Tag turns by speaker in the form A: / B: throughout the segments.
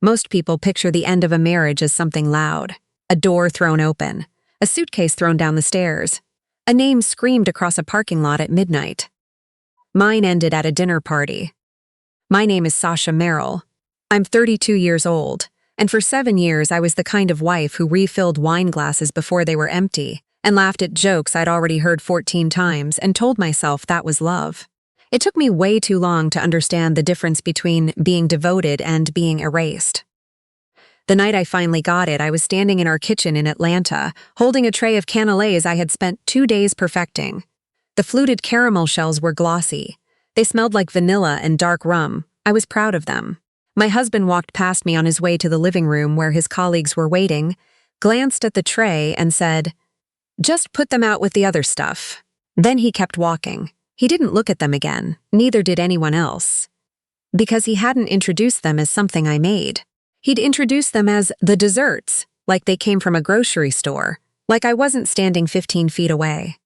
A: Most people picture the end of a marriage as something loud. A door thrown open. A suitcase thrown down the stairs. A name screamed across a parking lot at midnight. Mine ended at a dinner party. My name is Sasha Merrill. I'm 32 years old, and for 7 years I was the kind of wife who refilled wine glasses before they were empty and laughed at jokes I'd already heard 14 times and told myself that was love. It took me way too long to understand the difference between being devoted and being erased. The night I finally got it, I was standing in our kitchen in Atlanta, holding a tray of canapés I had spent 2 days perfecting. The fluted caramel shells were glossy. They smelled like vanilla and dark rum. I was proud of them. My husband walked past me on his way to the living room where his colleagues were waiting, glanced at the tray and said, "Just put them out with the other stuff." Then he kept walking. He didn't look at them again, neither did anyone else. Because he hadn't introduced them as something I made. He'd introduced them as the desserts, like they came from a grocery store, like I wasn't standing 15 feet away.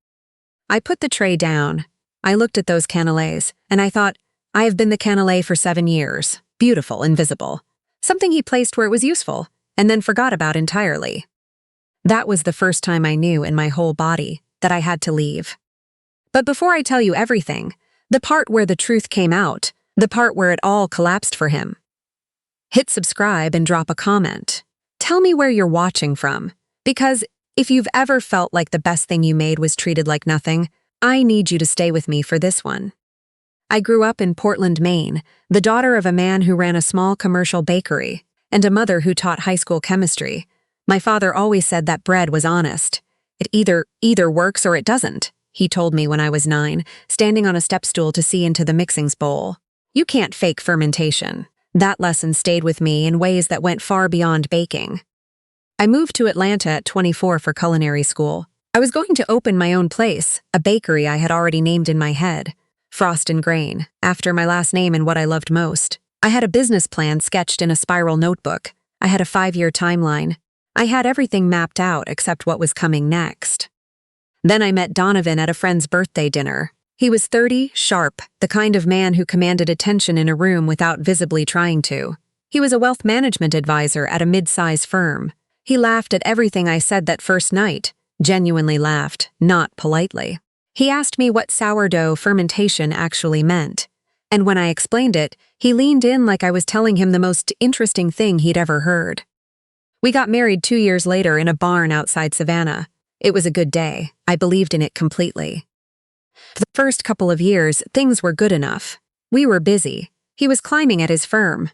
A: I put the tray down. I looked at those canapés, and I thought, I have been the canapé for 7 years. Beautiful and visible. Something he placed where it was useful, and then forgot about entirely. That was the first time I knew in my whole body that I had to leave. But before I tell you everything, the part where the truth came out, the part where it all collapsed for him. Hit subscribe and drop a comment. Tell me where you're watching from, because if you've ever felt like the best thing you made was treated like nothing, I need you to stay with me for this one. I grew up in Portland, Maine, the daughter of a man who ran a small commercial bakery and a mother who taught high school chemistry. My father always said that bread was honest. It either works or it doesn't, he told me when I was 9, standing on a step stool to see into the mixings bowl. You can't fake fermentation. That lesson stayed with me in ways that went far beyond baking. I moved to Atlanta at 24 for culinary school. I was going to open my own place, a bakery I had already named in my head, Frost and Grain, after my last name and what I loved most. I had a business plan sketched in a spiral notebook. I had a 5-year timeline. I had everything mapped out except what was coming next. Then I met Donovan at a friend's birthday dinner. He was 30, sharp, the kind of man who commanded attention in a room without visibly trying to. He was a wealth management advisor at a mid-size firm. He laughed at everything I said that first night, genuinely laughed, not politely. He asked me what sourdough fermentation actually meant, and when I explained it, he leaned in like I was telling him the most interesting thing he'd ever heard. We got married 2 years later in a barn outside Savannah. It was a good day. I believed in it completely. For the first couple of years, things were good enough. We were busy. He was climbing at his firm.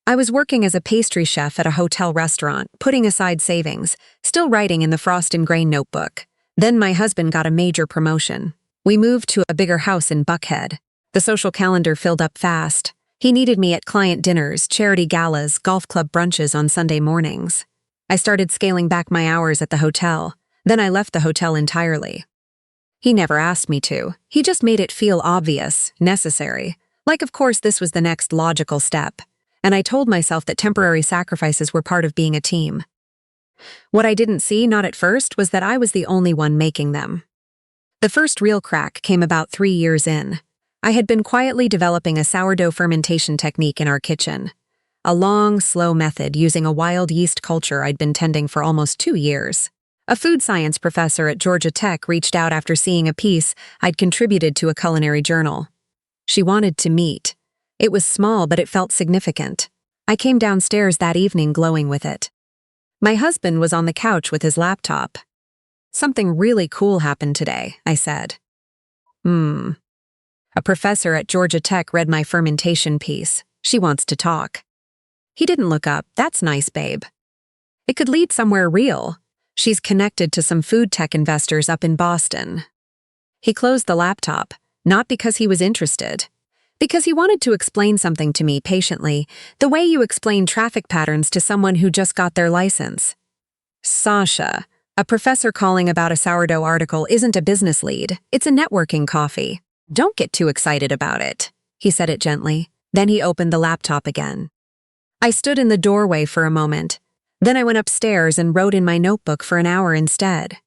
A: I was working as a pastry chef at a hotel restaurant, putting aside savings, still writing in the Frost and Grain notebook. Then my husband got a major promotion. We moved to a bigger house in Buckhead. The social calendar filled up fast. He needed me at client dinners, charity galas, golf club brunches on Sunday mornings. I started scaling back my hours at the hotel. Then I left the hotel entirely. He never asked me to. He just made it feel obvious, necessary. Like, of course, this was the next logical step. And I told myself that temporary sacrifices were part of being a team. What I didn't see, not at first, was that I was the only one making them. The first real crack came about 3 years in. I had been quietly developing a sourdough fermentation technique in our kitchen. A long, slow method using a wild yeast culture I'd been tending for almost 2 years. A food science professor at Georgia Tech reached out after seeing a piece I'd contributed to a culinary journal. She wanted to meet. It was small, but it felt significant. I came downstairs that evening glowing with it. My husband was on the couch with his laptop. "Something really cool happened today," I said. A professor at Georgia Tech read my fermentation piece. She wants to talk. He didn't look up. "That's nice, babe. It could lead somewhere real. She's connected to some food tech investors up in Boston." He closed the laptop, not because he was interested. Because he wanted to explain something to me patiently, the way you explain traffic patterns to someone who just got their license. "Sasha, a professor calling about a sourdough article isn't a business lead. It's a networking coffee. Don't get too excited about it." He said it gently. Then he opened the laptop again. I stood in the doorway for a moment. Then I went upstairs and wrote in my notebook for an hour instead.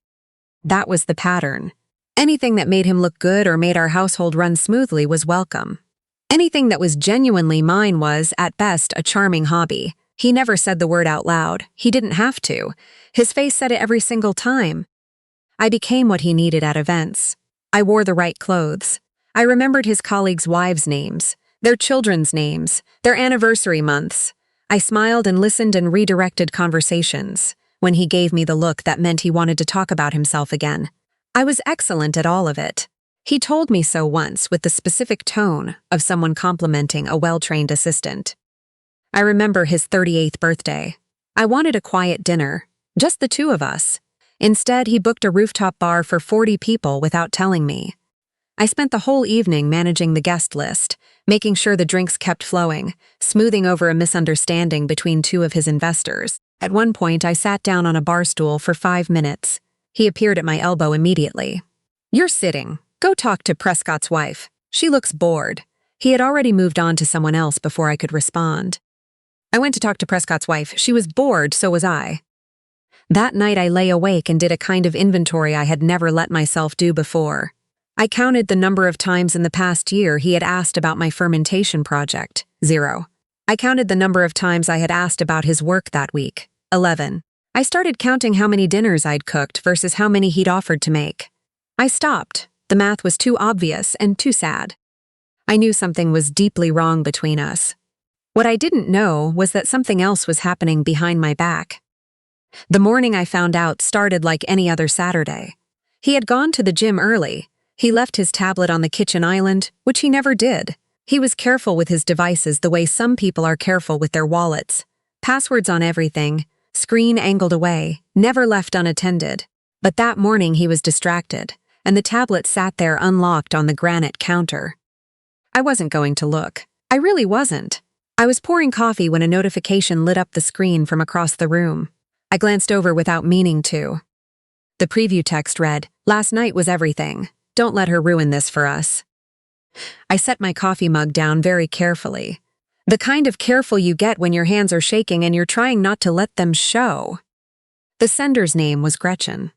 A: That was the pattern. Anything that made him look good or made our household run smoothly was welcome. Anything that was genuinely mine was, at best, a charming hobby. He never said the word out loud. He didn't have to. His face said it every single time. I became what he needed at events. I wore the right clothes. I remembered his colleagues' wives' names, their children's names, their anniversary months. I smiled and listened and redirected conversations. When he gave me the look that meant he wanted to talk about himself again. I was excellent at all of it. He told me so once with the specific tone of someone complimenting a well-trained assistant. I remember his 38th birthday. I wanted a quiet dinner, just the two of us. Instead, he booked a rooftop bar for 40 people without telling me. I spent the whole evening managing the guest list, making sure the drinks kept flowing, smoothing over a misunderstanding between two of his investors. At one point, I sat down on a bar stool for 5 minutes. He appeared at my elbow immediately. "You're sitting. Go talk to Prescott's wife. She looks bored." He had already moved on to someone else before I could respond. I went to talk to Prescott's wife. She was bored, so was I. That night I lay awake and did a kind of inventory I had never let myself do before. I counted the number of times in the past year he had asked about my fermentation project. 0. I counted the number of times I had asked about his work that week. 11. I started counting how many dinners I'd cooked versus how many he'd offered to make. I stopped. The math was too obvious and too sad. I knew something was deeply wrong between us. What I didn't know was that something else was happening behind my back. The morning I found out started like any other Saturday. He had gone to the gym early. He left his tablet on the kitchen island, which he never did. He was careful with his devices the way some people are careful with their wallets. Passwords on everything, screen angled away, never left unattended. But that morning he was distracted, and the tablet sat there unlocked on the granite counter. I wasn't going to look. I really wasn't. I was pouring coffee when a notification lit up the screen from across the room. I glanced over without meaning to. The preview text read, "Last night was everything. Don't let her ruin this for us." I set my coffee mug down very carefully. The kind of careful you get when your hands are shaking and you're trying not to let them show. The sender's name was Gretchen.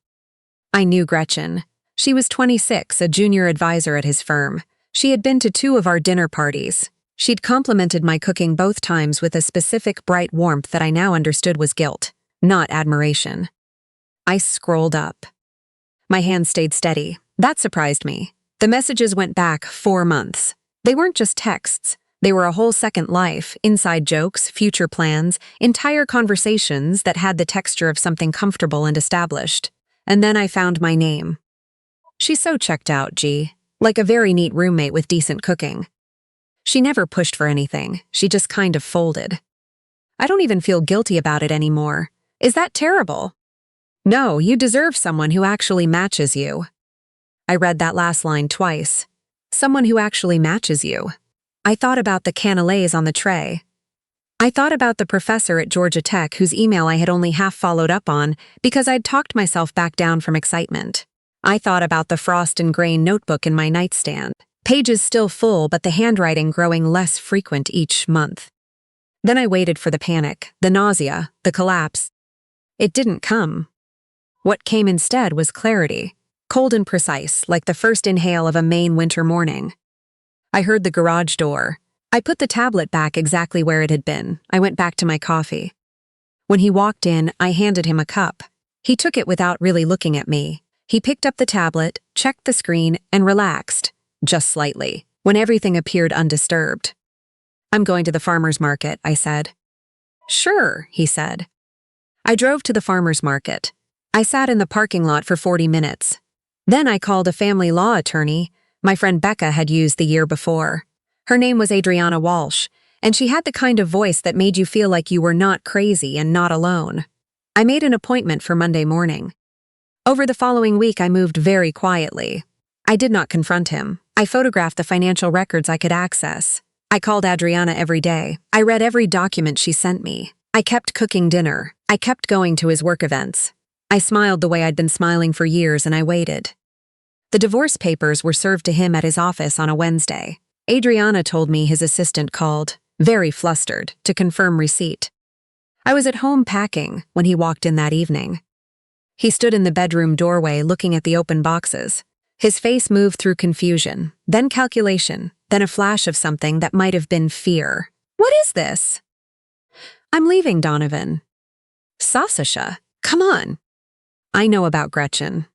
A: I knew Gretchen. She was 26, a junior advisor at his firm. She had been to 2 of our dinner parties. She'd complimented my cooking both times with a specific bright warmth that I now understood was guilt, not admiration. I scrolled up. My hand stayed steady. That surprised me. The messages went back 4 months. They weren't just texts. They were a whole second life, inside jokes, future plans, entire conversations that had the texture of something comfortable and established. And then I found my name. She's so checked out, G. Like a very neat roommate with decent cooking. She never pushed for anything. She just kind of folded. I don't even feel guilty about it anymore. Is that terrible? No, you deserve someone who actually matches you. I read that last line twice. Someone who actually matches you. I thought about the canapés on the tray. I thought about the professor at Georgia Tech whose email I had only half followed up on because I'd talked myself back down from excitement. I thought about the frost and grain notebook in my nightstand. Pages still full, but the handwriting growing less frequent each month. Then I waited for the panic, the nausea, the collapse. It didn't come. What came instead was clarity, cold and precise, like the first inhale of a Maine winter morning. I heard the garage door. I put the tablet back exactly where it had been. I went back to my coffee. When he walked in, I handed him a cup. He took it without really looking at me. He picked up the tablet, checked the screen, and relaxed. Just slightly, when everything appeared undisturbed. "I'm going to the farmer's market," I said. "Sure," he said. I drove to the farmer's market. I sat in the parking lot for 40 minutes. Then I called a family law attorney my friend Becca had used the year before. Her name was Adriana Walsh, and she had the kind of voice that made you feel like you were not crazy and not alone. I made an appointment for Monday morning. Over the following week, I moved very quietly. I did not confront him. I photographed the financial records I could access. I called Adriana every day. I read every document she sent me. I kept cooking dinner. I kept going to his work events. I smiled the way I'd been smiling for years, and I waited. The divorce papers were served to him at his office on a Wednesday. Adriana told me his assistant called, very flustered, to confirm receipt. I was at home packing when he walked in that evening. He stood in the bedroom doorway looking at the open boxes. His face moved through confusion, then calculation, then a flash of something that might have been fear. "What is this?" I'm leaving, Donovan. Sasha, come on. I know about Gretchen.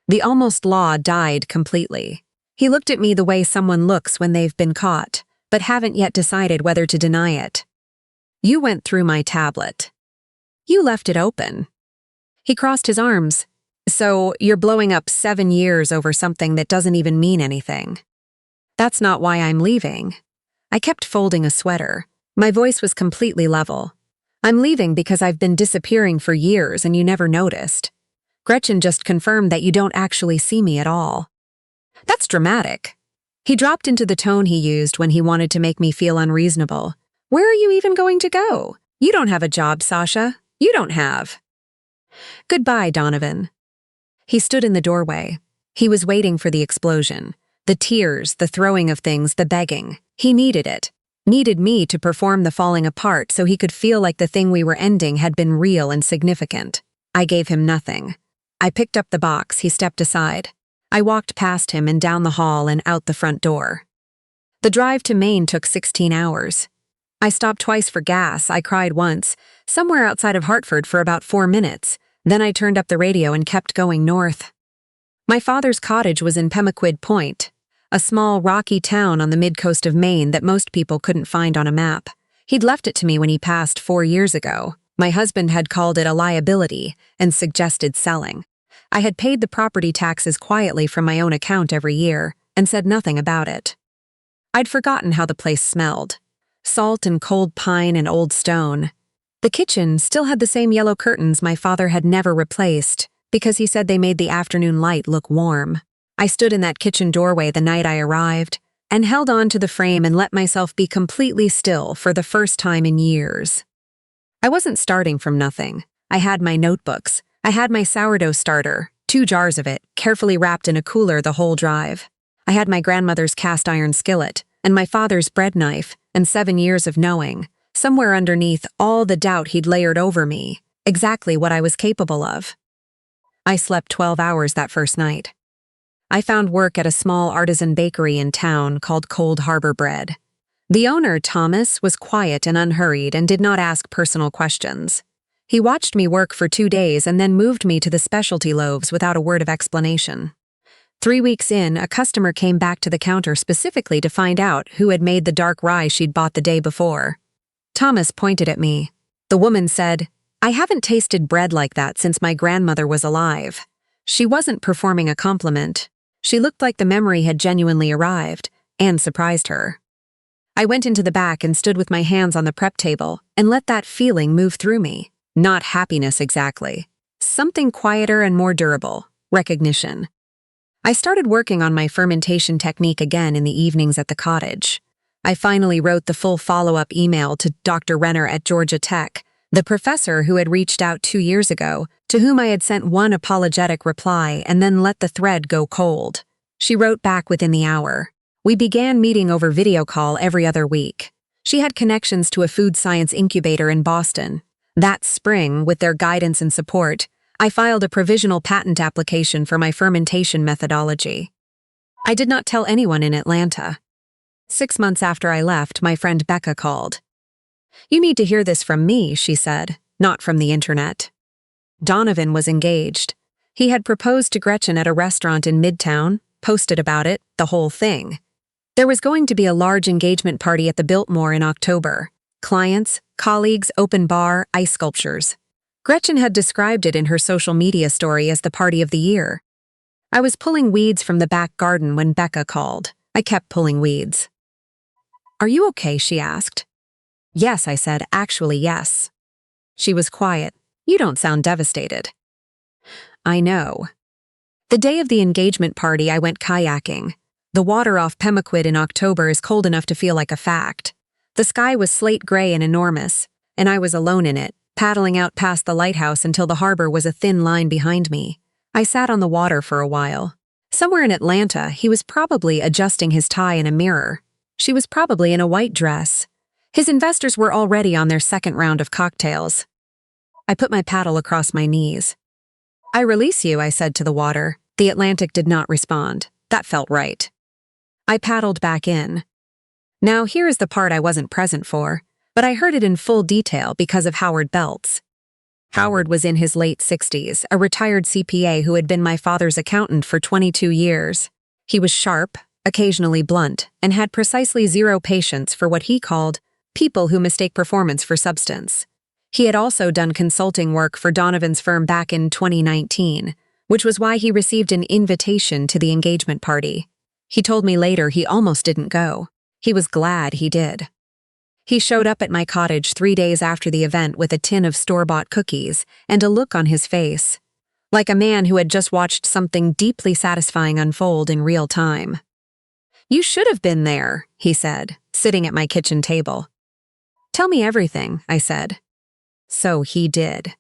A: The almost law died completely. He looked at me the way someone looks when they've been caught, but haven't yet decided whether to deny it. You went through my tablet. You left it open. He crossed his arms. So you're blowing up 7 years over something that doesn't even mean anything. That's not why I'm leaving. I kept folding a sweater. My voice was completely level. I'm leaving because I've been disappearing for years and you never noticed. Gretchen just confirmed that you don't actually see me at all. That's dramatic. He dropped into the tone he used when he wanted to make me feel unreasonable. Where are you even going to go? You don't have a job, Sasha. You don't have. Goodbye, Donovan. He stood in the doorway. He was waiting for the explosion. The tears, the throwing of things, the begging. He needed it. Needed me to perform the falling apart so he could feel like the thing we were ending had been real and significant. I gave him nothing. I picked up the box. He stepped aside. I walked past him and down the hall and out the front door. The drive to Maine took 16 hours. I stopped twice for gas. I cried once, somewhere outside of Hartford for about 4 minutes. Then I turned up the radio and kept going north. My father's cottage was in Pemaquid Point, a small rocky town on the mid-coast of Maine that most people couldn't find on a map. He'd left it to me when he passed 4 years ago. My husband had called it a liability and suggested selling. I had paid the property taxes quietly from my own account every year and said nothing about it. I'd forgotten how the place smelled. Salt and cold pine and old stone. The kitchen still had the same yellow curtains my father had never replaced because he said they made the afternoon light look warm. I stood in that kitchen doorway the night I arrived and held on to the frame and let myself be completely still for the first time in years. I wasn't starting from nothing. I had my notebooks. I had my sourdough starter, 2 jars of it, carefully wrapped in a cooler the whole drive. I had my grandmother's cast iron skillet and my father's bread knife and 7 years of knowing, somewhere underneath all the doubt he'd layered over me, exactly what I was capable of. I slept 12 hours that first night. I found work at a small artisan bakery in town called Cold Harbor Bread. The owner, Thomas, was quiet and unhurried and did not ask personal questions. He watched me work for 2 days and then moved me to the specialty loaves without a word of explanation. 3 weeks in, a customer came back to the counter specifically to find out who had made the dark rye she'd bought the day before. Thomas pointed at me. The woman said, "I haven't tasted bread like that since my grandmother was alive." She wasn't performing a compliment. She looked like the memory had genuinely arrived and surprised her. I went into the back and stood with my hands on the prep table and let that feeling move through me. Not happiness exactly. Something quieter and more durable. Recognition. I started working on my fermentation technique again in the evenings at the cottage. I finally wrote the full follow-up email to Dr. Renner at Georgia Tech, the professor who had reached out 2 years ago, to whom I had sent one apologetic reply and then let the thread go cold. She wrote back within the hour. We began meeting over video call every other week. She had connections to a food science incubator in Boston. That spring, with their guidance and support, I filed a provisional patent application for my fermentation methodology. I did not tell anyone in Atlanta. 6 months after I left, my friend Becca called. "You need to hear this from me," she said, "not from the internet." Donovan was engaged. He had proposed to Gretchen at a restaurant in Midtown, posted about it, the whole thing. There was going to be a large engagement party at the Biltmore in October. Clients, colleagues, open bar, ice sculptures. Gretchen had described it in her social media story as the party of the year. I was pulling weeds from the back garden when Becca called. I kept pulling weeds. "Are you okay?" she asked. "Yes," I said, "actually, yes." She was quiet. "You don't sound devastated." "I know." The day of the engagement party, I went kayaking. The water off Pemaquid in October is cold enough to feel like a fact. The sky was slate gray and enormous, and I was alone in it, paddling out past the lighthouse until the harbor was a thin line behind me. I sat on the water for a while. Somewhere in Atlanta, he was probably adjusting his tie in a mirror. She was probably in a white dress. His investors were already on their second round of cocktails. I put my paddle across my knees. "I release you," I said to the water. The Atlantic did not respond. That felt right. I paddled back in. Now here is the part I wasn't present for. but I heard it in full detail because of Howard Belts. Howard was in his late 60s, a retired CPA who had been my father's accountant for 22 years. He was sharp, occasionally blunt, and had precisely zero patience for what he called people who mistake performance for substance. He had also done consulting work for Donovan's firm back in 2019, which was why he received an invitation to the engagement party. He told me later he almost didn't go. He was glad he did. He showed up at my cottage 3 days after the event with a tin of store-bought cookies and a look on his face, like a man who had just watched something deeply satisfying unfold in real time. "You should have been there," he said, sitting at my kitchen table. "Tell me everything," I said. So he did.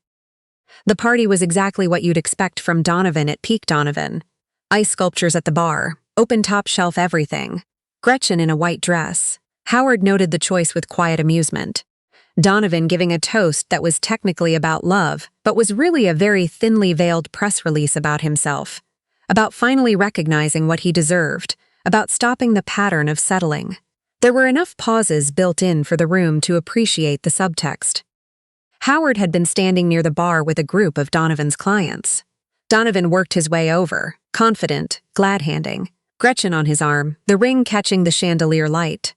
A: The party was exactly what you'd expect from Donovan at peak Donovan. Ice sculptures at the bar, open top shelf everything. Gretchen in a white dress. Howard noted the choice with quiet amusement. Donovan giving a toast that was technically about love, but was really a very thinly veiled press release about himself. About finally recognizing what he deserved. About stopping the pattern of settling. There were enough pauses built in for the room to appreciate the subtext. Howard had been standing near the bar with a group of Donovan's clients. Donovan worked his way over, confident, glad-handing. Gretchen on his arm, the ring catching the chandelier light.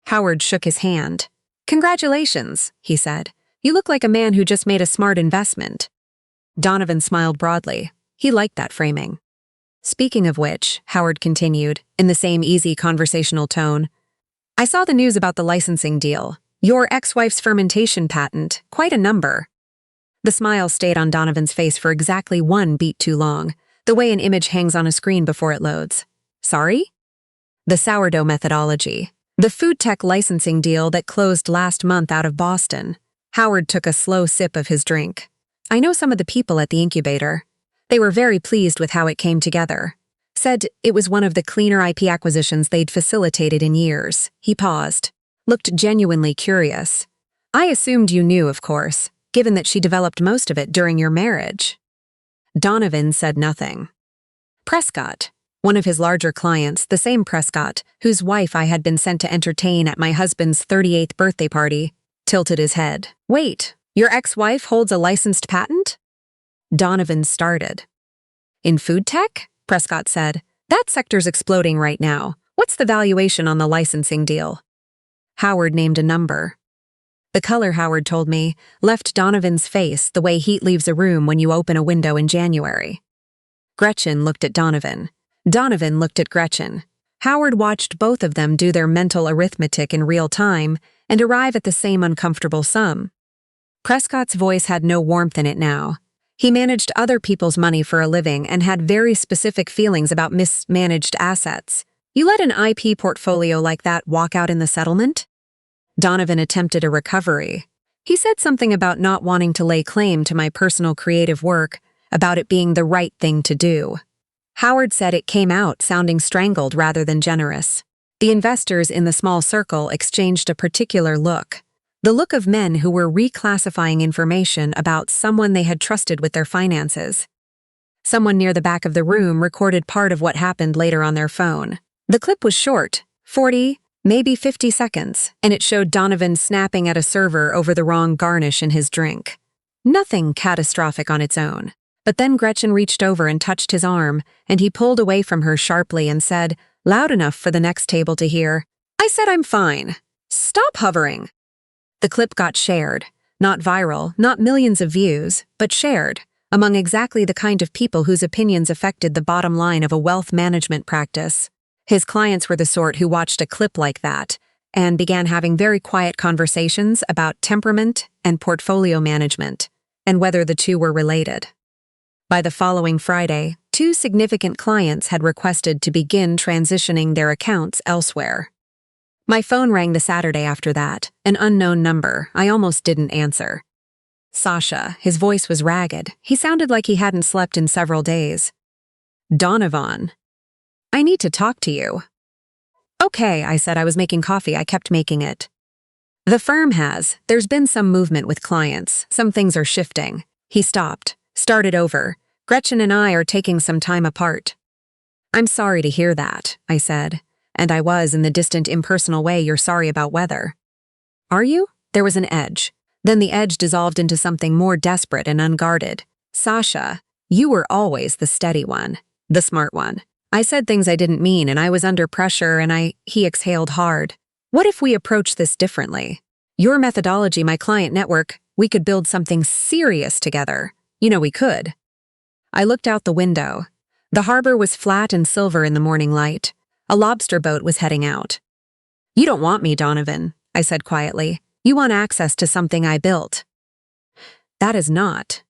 A: Howard shook his hand. "Congratulations," he said. "You look like a man who just made a smart investment." Donovan smiled broadly. He liked that framing. "Speaking of which," Howard continued, in the same easy conversational tone, "I saw the news about the licensing deal. Your ex-wife's fermentation patent, quite a number." The smile stayed on Donovan's face for exactly 1 beat too long, the way an image hangs on a screen before it loads. "Sorry?" "The sourdough methodology. The food tech licensing deal that closed last month out of Boston." Howard took a slow sip of his drink. "I know some of the people at the incubator. They were very pleased with how it came together. Said it was one of the cleaner IP acquisitions they'd facilitated in years." He paused. Looked genuinely curious. "I assumed you knew, of course, given that she developed most of it during your marriage." Donovan said nothing. Prescott, one of his larger clients, the same Prescott, whose wife I had been sent to entertain at my husband's 38th birthday party, tilted his head. "Wait, your ex-wife holds a licensed patent?" Donovan started. "In food tech?" Prescott said. "That sector's exploding right now. What's the valuation on the licensing deal?" Howard named a number. The color, Howard told me, left Donovan's face the way heat leaves a room when you open a window in January. Gretchen looked at Donovan. Donovan looked at Gretchen. Howard watched both of them do their mental arithmetic in real time and arrive at the same uncomfortable sum. Prescott's voice had no warmth in it now. He managed other people's money for a living and had very specific feelings about mismanaged assets. "You let an IP portfolio like that walk out in the settlement?" Donovan attempted a recovery. He said something about not wanting to lay claim to my personal creative work, about it being the right thing to do. Howard said it came out sounding strangled rather than generous. The investors in the small circle exchanged a particular look. The look of men who were reclassifying information about someone they had trusted with their finances. Someone near the back of the room recorded part of what happened later on their phone. The clip was short, 40, maybe 50 seconds, and it showed Donovan snapping at a server over the wrong garnish in his drink. Nothing catastrophic on its own. But then Gretchen reached over and touched his arm, and he pulled away from her sharply and said, loud enough for the next table to hear, "I said I'm fine. Stop hovering." The clip got shared. Not viral, not millions of views, but shared, among exactly the kind of people whose opinions affected the bottom line of a wealth management practice. His clients were the sort who watched a clip like that and began having very quiet conversations about temperament and portfolio management, and whether the two were related. By the following Friday, 2 significant clients had requested to begin transitioning their accounts elsewhere. My phone rang the Saturday after that, an unknown number. I almost didn't answer. Sasha, his voice was ragged. He sounded like he hadn't slept in several days. "Donovan, I need to talk to you." "Okay," I said. I was making coffee. I kept making it. "The firm has. There's been some movement with clients. Some things are shifting." He stopped, started over. "Gretchen and I are taking some time apart." "I'm sorry to hear that," I said. And I was, in the distant, impersonal way you're sorry about weather. "Are you?" There was an edge. Then the edge dissolved into something more desperate and unguarded. Sasha, you were always the steady one, the smart one. I said things I didn't mean and I was under pressure and he exhaled hard. What if we approach this differently? Your methodology, my client network, we could build something serious together. You know we could. I looked out the window. The harbor was flat and silver in the morning light. A lobster boat was heading out. You don't want me, Donovan, I said quietly. You want access to something I built. That is not.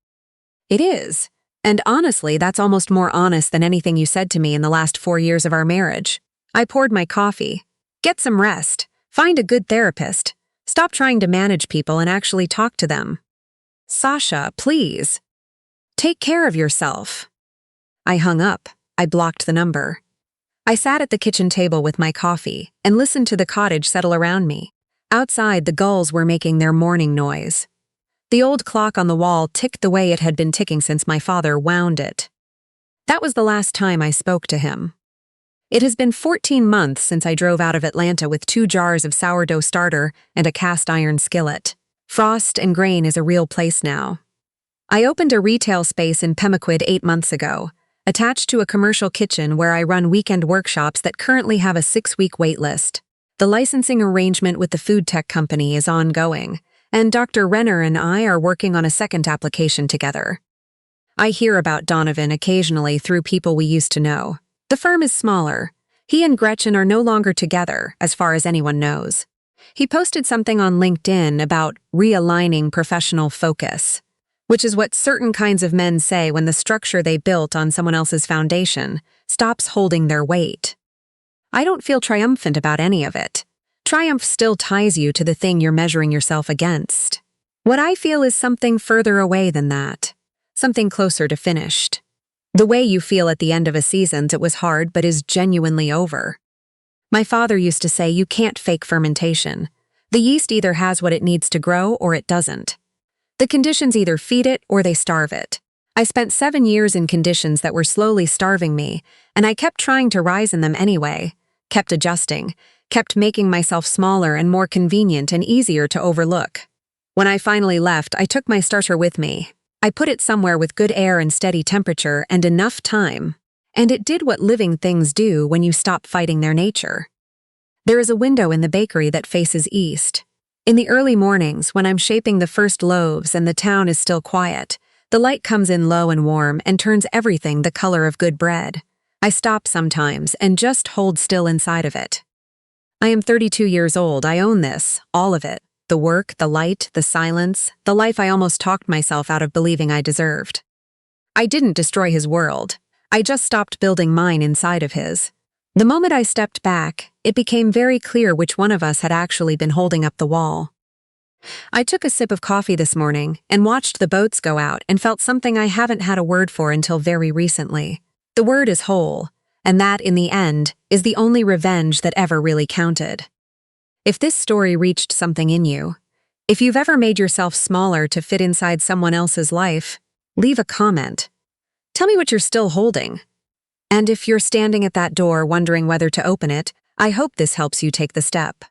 A: It is. And honestly, that's almost more honest than anything you said to me in the last 4 years of our marriage. I poured my coffee. Get some rest. Find a good therapist. Stop trying to manage people and actually talk to them. Sasha, please. Take care of yourself. I hung up. I blocked the number. I sat at the kitchen table with my coffee and listened to the cottage settle around me. Outside, the gulls were making their morning noise. The old clock on the wall ticked the way it had been ticking since my father wound it. That was the last time I spoke to him. It has been 14 months since I drove out of Atlanta with 2 jars of sourdough starter and a cast iron skillet. Frost and Grain is a real place now. I opened a retail space in Pemaquid 8 months ago, attached to a commercial kitchen where I run weekend workshops that currently have a 6-week wait list. The licensing arrangement with the food tech company is ongoing, and Dr. Renner and I are working on a second application together. I hear about Donovan occasionally through people we used to know. The firm is smaller. He and Gretchen are no longer together, as far as anyone knows. He posted something on LinkedIn about realigning professional focus, which is what certain kinds of men say when the structure they built on someone else's foundation stops holding their weight. I don't feel triumphant about any of it. Triumph still ties you to the thing you're measuring yourself against. What I feel is something further away than that, something closer to finished. The way you feel at the end of a season that was hard but is genuinely over. My father used to say you can't fake fermentation. The yeast either has what it needs to grow or it doesn't. The conditions either feed it or they starve it. I spent 7 years in conditions that were slowly starving me, and I kept trying to rise in them anyway, kept adjusting, kept making myself smaller and more convenient and easier to overlook. When I finally left, I took my starter with me. I put it somewhere with good air and steady temperature and enough time. And it did what living things do when you stop fighting their nature. There is a window in the bakery that faces east. In the early mornings, when I'm shaping the first loaves and the town is still quiet, the light comes in low and warm and turns everything the color of good bread. I stop sometimes and just hold still inside of it. I am 32 years old. I own this, all of it. The work, the light, the silence, the life I almost talked myself out of believing I deserved. I didn't destroy his world. I just stopped building mine inside of his. The moment I stepped back, it became very clear which one of us had actually been holding up the wall. I took a sip of coffee this morning and watched the boats go out and felt something I haven't had a word for until very recently. The word is whole, and that, in the end, is the only revenge that ever really counted. If this story reached something in you, if you've ever made yourself smaller to fit inside someone else's life, leave a comment. Tell me what you're still holding. And if you're standing at that door wondering whether to open it, I hope this helps you take the step.